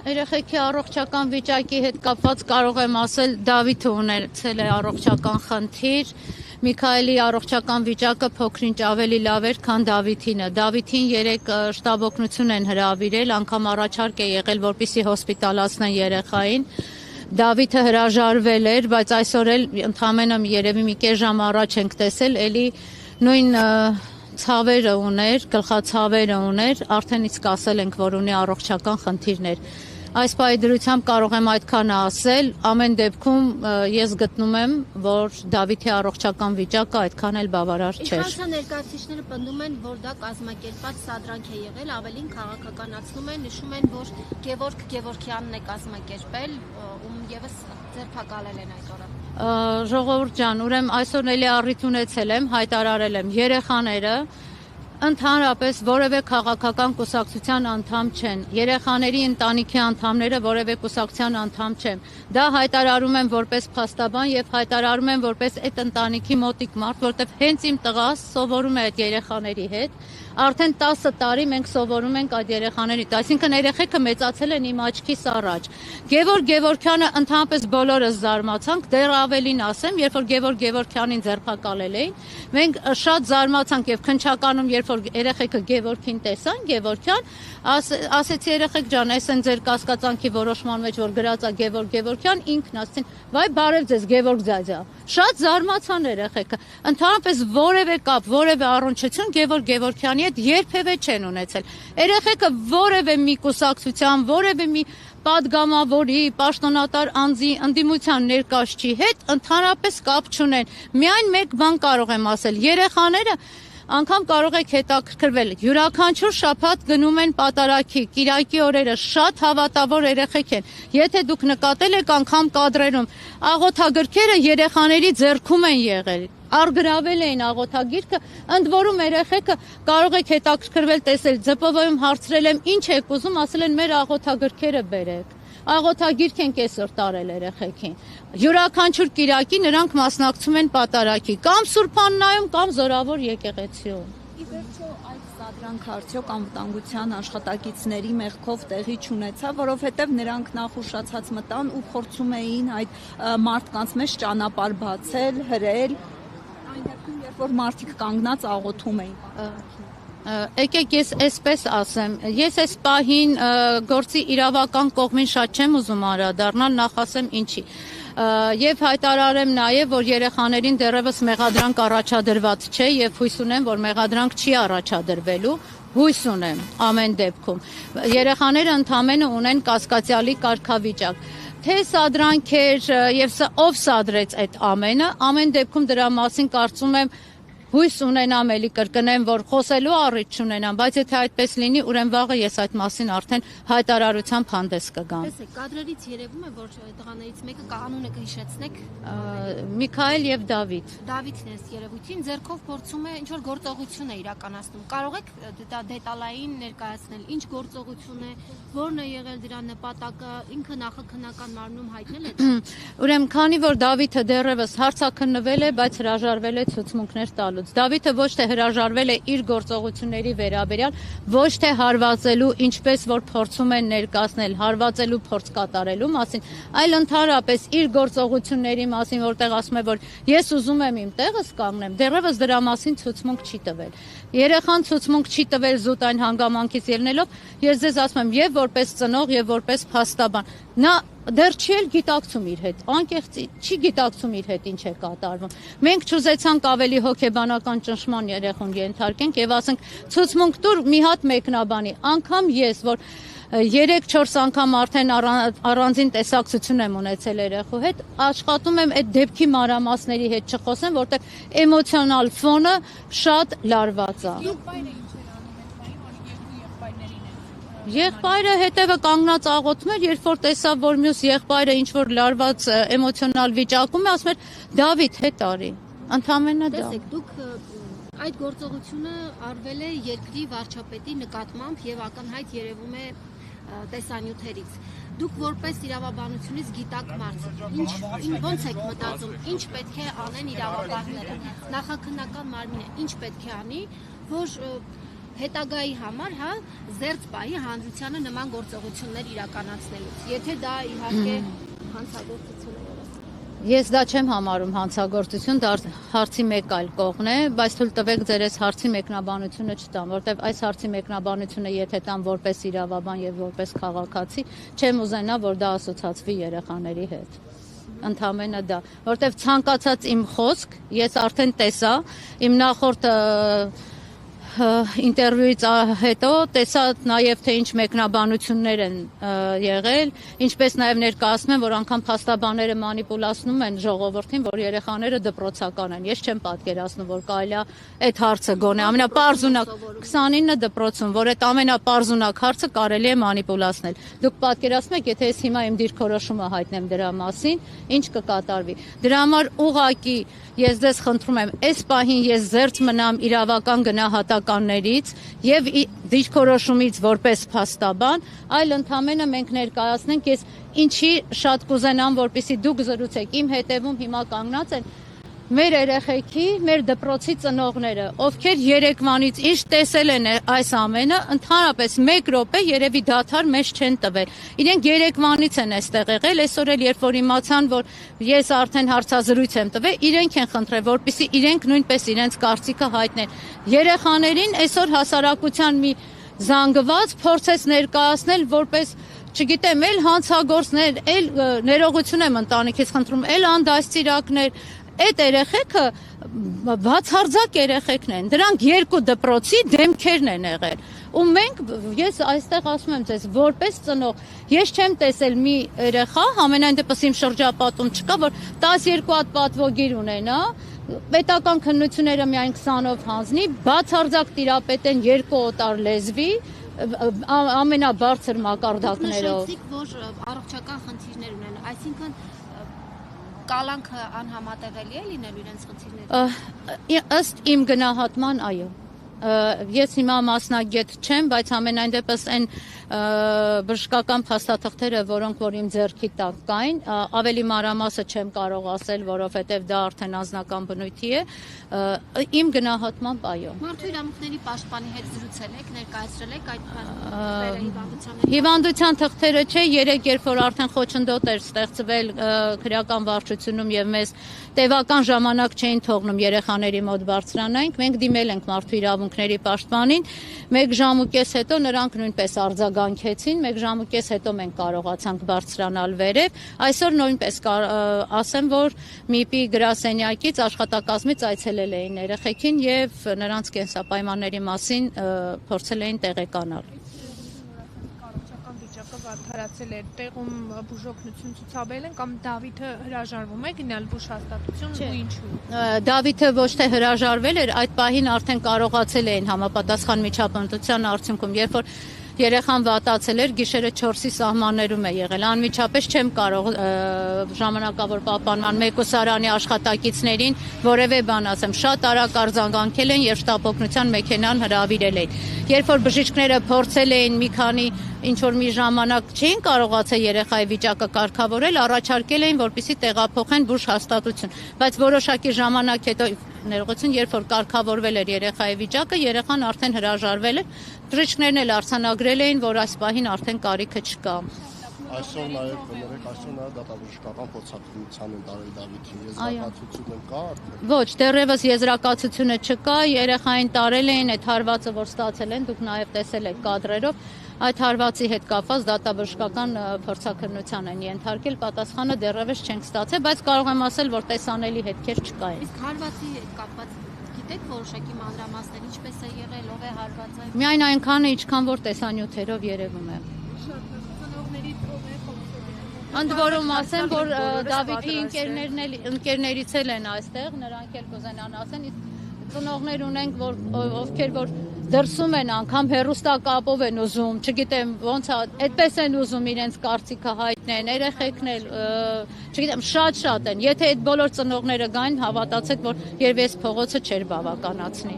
Երեխեքի առողջական վիճակի հետ կապված կարող եմ ասել, Դավիթը ունեցել է առողջական խնդիր, Միքայելի առողջական վիճակը փոքրինչ ավելի լավ էր, քան Դավիթինը։ Դավիթին 3 շտաբօգնություն են հրավիրել, անգամ առաջարկ է եղել, որպեսզի հոսպիտալացնեն երեխային։ Դավիթը հրաժարվել էր, բայց այսօր էլ ընդամենը երևի մի կես ժամ առաջ ենք տեսել, էլի նույն ցավերը ուներ, գլխացավերը ուներ, արդեն իսկ ասել ենք, որ ունի առողջական խնդիրներ։ Այս պայդրությամբ կարող եմ այդքանը ասել, ամեն դեպքում ես գտնում եմ, որ Դավիթի առողջական վիճակը այդքան էլ բավարար չէր։ Իշխանության ներկայացուցիչները պնդում են, որ դա կազմակերպված սադրանք է եղել, ավելին քաղաքականացնում են, նշում են, որ Գևորգ Գևորգյանն է կազմակերպել, ում եւս ձերբակալել են այդ օրը։ Ժողովուրդ ջան, ուրեմն այսօր էլի առիթ ունեցել եմ, հայտարարել եմ, երեխաները ընդհանրապես որևէ քաղաքական կուսակցության անդամ չեն, երեխաների ընտանիքի անդամները որևէ կուսակցության անդամ չեն։ Դա հայտարարում եմ որպես փաստաբան եւ հայտարարում եմ որպես այդ ընտանիքի մոտիկ մարդ, որտեվ հենց իմ տղաս սովորում է այդ երեխաների հետ։ Արդեն 10 տարի մենք սովորում ենք այդ երեխաներից, այսինքն երեխեքը մեծացել են իմ աչքիս առաջ։ Գևորգ Գևորգյանը ընդհանրապես բոլորս զարմացանք, դեռ ավելին ասեմ, երբ որ Գևորգ Գևորգյանին ձերբակալել էին, մենք շատ զարմացանք եւ քնչականում, երբ որ երեխեքը Գևորգին տեսան, Գևորգյան, ասեցի երեխեք ջան, այս են ձեր կասկածանքի որոշման մեջ, որ գրած է Գևորգ Գևորգյան, ինքն ասեցին, վայ բարև ձեզ Գևորգ ձյաձյա։ Շատ զարմացան երեխեքը։ Ընդհանրապես որևէ կապ, որևէ առնչություն Գևորգ Գևորգյանի հետ երբևէ չեն ունեցել։ Երեխեքը որևէ մի կուսակցության, որևէ մի պատգամավորի, պաշտոնատար անձի ընդդիմության ներկայացուցիչի հետ ընդհանրապես կապ չունեն։ Միայն մեկ բան կարող եմ ասել, երեխաները անգամ կարող եք հետաքրքրվել, յուրաքանչյուր շաբաթ գնում են պատարագի, կիրակի օրերը շատ հավատավոր երեխեք են։ Եթե դուք նկատել եք անգամ կադրերում, աղոթագրքերը երեխաների ձեռքում են եղել։ Արգրավել էին աղոթագիրքը, ընդ որում երեխեքը կարող եք հետաքրքրվել տեսել, ԶՊՎ-ում հարցրել եմ, ինչ եք ուզում, ասել են մեր աղոթագրքերը բերեք։ Աղոթագիրք են կեսօր տարել երեխեքին։ Յուրաքանչյուր կիրակի նրանք մասնակցում են պատարագի, կամ Սուրբաննայում, կամ Զորավոր եկեղեցիում։ Ի վերջո այդ սադրանք արդյոք անվտանգության աշխատակիցների մեղքով տեղի չունեցավ, որովհետև նրանք նախ ուշացած մտան ու փորձում էին այդ մարդկանց մեջ ճանապարհ բացել, հրել, այն դեպքում, երբ որ մարդիկ կանգնած աղոթում էին։ Եկեք ես այսպես ասեմ, ես այս պահին գործի իրավական կողմին շատ չեմ ուզում անդրադառնալ, նախ ասեմ ինչի։ Եվ հայտարարեմ նաև, որ երեխաներին դեռևս մեղադրանք առաջադրված չէ եւ հույս ունեմ, որ մեղադրանք չի առաջադրվելու, հույս ունեմ ամեն դեպքում։ Երեխաները ընդամենը ունեն կասկածյալի կարգավիճակ։ Թե սադրանք էր եւ ով սադրեց այդ ամենը, ամեն դեպքում դրա մասին կարծում եմ հույս ունենամ, էլի կրկնեմ, որ խոսելու առիթ չունենամ, բայց եթե այդպես լինի, ուրեմն վաղը ես այդ մասին արդեն հայտարարությամբ հանդես կգամ։ Տեսեք, կադրերից երևում է, որ տղաներից մեկը կանոնը կհիշեցնեք։ Միքայել եւ Դավիթ։ Դավիթն է երևույթին, ձեռքով փորձում է ինչ որ գործողություն է իրականացնում։ Կարող եք դա դետալային ներկայացնել, ինչ գործողություն է, որն է եղել դրա նպատակը, ինքը նախաքննական մարմնում հայտնել է։ Ուրեմն, քանի որ Դավիթը դեռևս հարցաքննվել է, բայց հրաժարվել է ցուցմունքներ տալու։ Դավիթը ոչ թե հրաժարվել է իր գործողությունների վերաբերյալ, ոչ թե հարվածելու, ինչպես որ փորձում են ներկայացնել, հարվածելու փորձ կատարելու մասին, այլ ընդհանրապես իր գործողությունների մասին, որտեղ ասում է, որ ես ուզում եմ իմ տեղս կանգնեմ, դեռևս դրա մասին ցուցմունք չի տվել։ Երեխան ցուցմունք չի տվել զուտ այն հանգամանքից ելնելով, ես ձեզ ասում եմ, եւ որպես ծնող, եւ որպես փաստաբան, նա դեռ չի էլ գիտակցում իր հետ, անկեղծ չի գիտակցում իր հետ ինչ է կատարվում։ Մենք չուզեցանք ավելի հոգեբանական ճնշման երեխուն ենթարկենք եւ ասենք ցուցմունք տուր մի հատ մեկնաբանի, անգամ ես, որ 3-4 անգամ արդեն առանձին տեսակցություն եմ ունեցել երեխու հետ, աշխատում եմ այդ դեպքի մանրամասների հետ չխոսեմ, որտեղ էմոցիոնալ ֆոնը շատ լարված է։ Եղբայրը հետևը կանգնած աղոթում էր, երբ որ տեսավ, որ մյուս եղբայրը ինչ որ լարված էմոցիոնալ վիճակում է, ասում էր Դավիթ հետ արի։ Ընդամենը դա։ Տեսեք, դուք այդ գործողությունը արվել է երկրի վարչապետի նկատմամբ եւ ակնհայտ երևում է տեսանյութերից։ Դուք որպես իրավաբանությունից գիտակ մարդ, ոնց եք մտածում, ինչ պետք է անեն իրավապահները, նախաքննական մարմինը ինչ պետք է անի, որ հետագայի համար, հա, զերծ պահի հանրությանը նման գործողություններ իրականացնելուց։ Եթե դա իհարկե հանցագործություն է։ Ես դա չեմ համարում հանցագործություն, դա հարցի մեկ այլ կողմն է, բայց թույլ տվեք ձեր այս հարցի մեկնաբանությունը չտամ, որտեղ այս հարցի մեկնաբանությունը եթե տամ որպես իրավաբան եւ որպես քաղաքացի, չեմ ուզենա, որ դա ասոցացվի երեխաների հետ։ Ընդամենը դա, որտեղ ցանկացած իմ խոսք, ես արդեն տեսա, իմ նախորդ ինտերվյուից հետո տեսա նաև թե ինչ մեկնաբանություններ են եղել, ինչպես նաև ներկայացնում են, որ անգամ փաստաբանները մանիպուլացնում են ժողովրդին, որ երեխաները դպրոցական են։ Ես չեմ պատկերացնում, որ կարելի է այդ հարցը գոնե ամենապարզունակ 29 դպրոցում, որ այդ ամենապարզունակ հարցը կարելի է մանիպուլացնել։ Դուք պատկերացնում եք, եթե ես հիմա իմ դիրքորոշումը հայտնեմ դրա մասին, ինչ կկատարվի։ Դրա համար ուղղակի ես ձեզ խնդրում եմ, այս պահին ես զերծ մնամ իրավական գնահատականներից եւ դիրքորոշումից որպես փաստաբան, այլ ընդամենը մենք ներկայացնենք, ես ինչի շատ կուզենամ, որպեսզի դուք զրուցեք, իմ հետևում հիմա կանգնած են մեր երեխեքի, մեր դպրոցի ծնողները, ովքեր երեկվանից ինչ տեսել են այս ամենը, ընդհանրապես 1 րոպե երևի դադար մեզ չեն տվել։ Իրենք երեկվանից են այստեղ եղել, այսօր էլ երբ որ իմացան, որ ես արդեն հարցազրույց եմ տվել, իրենք են խնդրել, որպեսզի իրենք նույնպես իրենց կարծիքը հայտնեն։ Երեխաներին այսօր հասարակության մի զանգված փորձեց ներկայացնել որպես չգիտեմ, էլ հանցագործներ, էլ ներողություն եմ ընտանիքից խնդրում, էլ անդաստիարակներ, այդ երեխեքը բացարձակ երեխեքն են, դրանք 2 դպրոցի դեմքերն են եղել, ու մենք, ես այստեղ ասում եմ ձեզ, որպես ծնող, ես չեմ տեսել մի երեխա, համենայն դեպս իմ շրջապատում չկա, որ 12 հատ պատվոգիր ունենա, պետական քննությունները միայն 20-ով հանձնի, բացարձակ տիրապետեն 2 օտար լեզվի, ամենաբարձր մակարդակներով։ Նշեցիք, որ առողջական խնդիրներ ունեն, այսինքն կալանքը անհամատեղելի է լինելու իրենց խնդիրները։ Ըստ իմ գնահատման, այո։ Ես հիմա մասնագետ չեմ, բայց ամենայն դեպս այն բժշկական փաստաթղթերը, որոնք որ իմ ձեռքի տակ կային, ավելի մանրամասը չեմ կարող ասել, որովհետև դա արդեն անձնական բնույթի է, իմ գնահատմամբ այո։ Մարդու իրավունքների պաշտպանի հետ զրուցել եք, ներկայացրել եք այդ հիվանդության։ Հիվանդության թղթերը չէ, երեք երբ որ արդեն խոչընդոտ էր ստեղծվել քրեական վարչությունում եւ մեզ տևական ժամանակ չէին թողնում երեխաների մոտ բարձրանանք, մենք դիմել ենք մարդու իրավունքների պաշտպանին, 1 ժամ ու կես հետո նրանք նույնպես արձագանքեցին, 1 ժամ ու կես հետո մենք կարողացանք բարձրանալ վերև, այսօր նույնպես ասեմ, որ ՄԻՊ-ի գրասենյակից աշխատակազմից այցելել էին երեխեքին եւ նրանց կենսապայմանների մասին փորձել էին տեղեկանալ։ Վարդարացել էր, տեղում բուժօգնություն ցուցաբերել են կամ Դավիթը հրաժարվում է գնալ բուժհաստատություն ու ինչու։ Դավիթը ոչ թե հրաժարվել էր, այդ պահին արդեն կարողացել էին համապատասխան միջապնդության արդյունքում, երբ որ երեխան վատացել էր, գիշերը 4-ի սահմաններում է եղել, անմիջապես չեմ կարող ժամանակավոր պահպանման մեկուսարանի աշխատակիցներին որևէ բան ասեմ, շատ արագ արձագանքել են եւ շտապօգնության մեքենան հրավիրել էին։ Երբ որ բժիշկները փորձել էին մի քանի ինչ-որ մի ժամանակ չէին կարողացել երեխայի վիճակը կարգավորել, առաջարկել էին, որպեսզի տեղափոխեն բուժհաստատություն, բայց որոշակի ժամանակ հետո ներողություն, երբ որ կարգավորվել էր երեխայի վիճակը, երեխան արդեն հրաժարվել էր, բժիշկներն էլ արձանագրել էին, որ այս պահին արդեն կարիքը չկա։ Այսօր նաև կներեք, այսօր նաև դատաբժշկական փորձաքննության են տարել Դավիթին, եզրակացությունը կա արդեն։ Ոչ, դեռևս եզրակացությունը չկա, երեխային տարել էին այդ հարվածը, որ ստացել են, դուք նաև տեսել եք կադրերով, այդ հարվածի հետ կապված դատաբժշկական փորձաքննության են ենթարկել, պատասխանը դեռևս չենք ստացել, բայց կարող եմ ասել, որ տեսանելի հետքեր չկային։ Իսկ հարվածի հետ կապված գիտեք որոշակի մանրամասներ, ինչպես է եղել, ով է հարվածը։ Միայն այնքանը, ինչքան որ տեսանյութերով երևում է։ Ընդ որում ասեմ, որ Դավիթի ընկերներից էլ են այստեղ, նրանք էլ կուզենան ասեն, իսկ ծնողներ ունենք, ովքեր որ դրսում են անգամ հեռուստակապով են ուզում, չգիտեմ ոնց է, այդպես են ուզում իրենց կարծիքը հայտնեն, երեխեքն էլ, չգիտեմ, շատ են։ Եթե այդ բոլոր ծնողները գային, հավատացեք, որ երբ ես փողոցը չէր բավականացնի։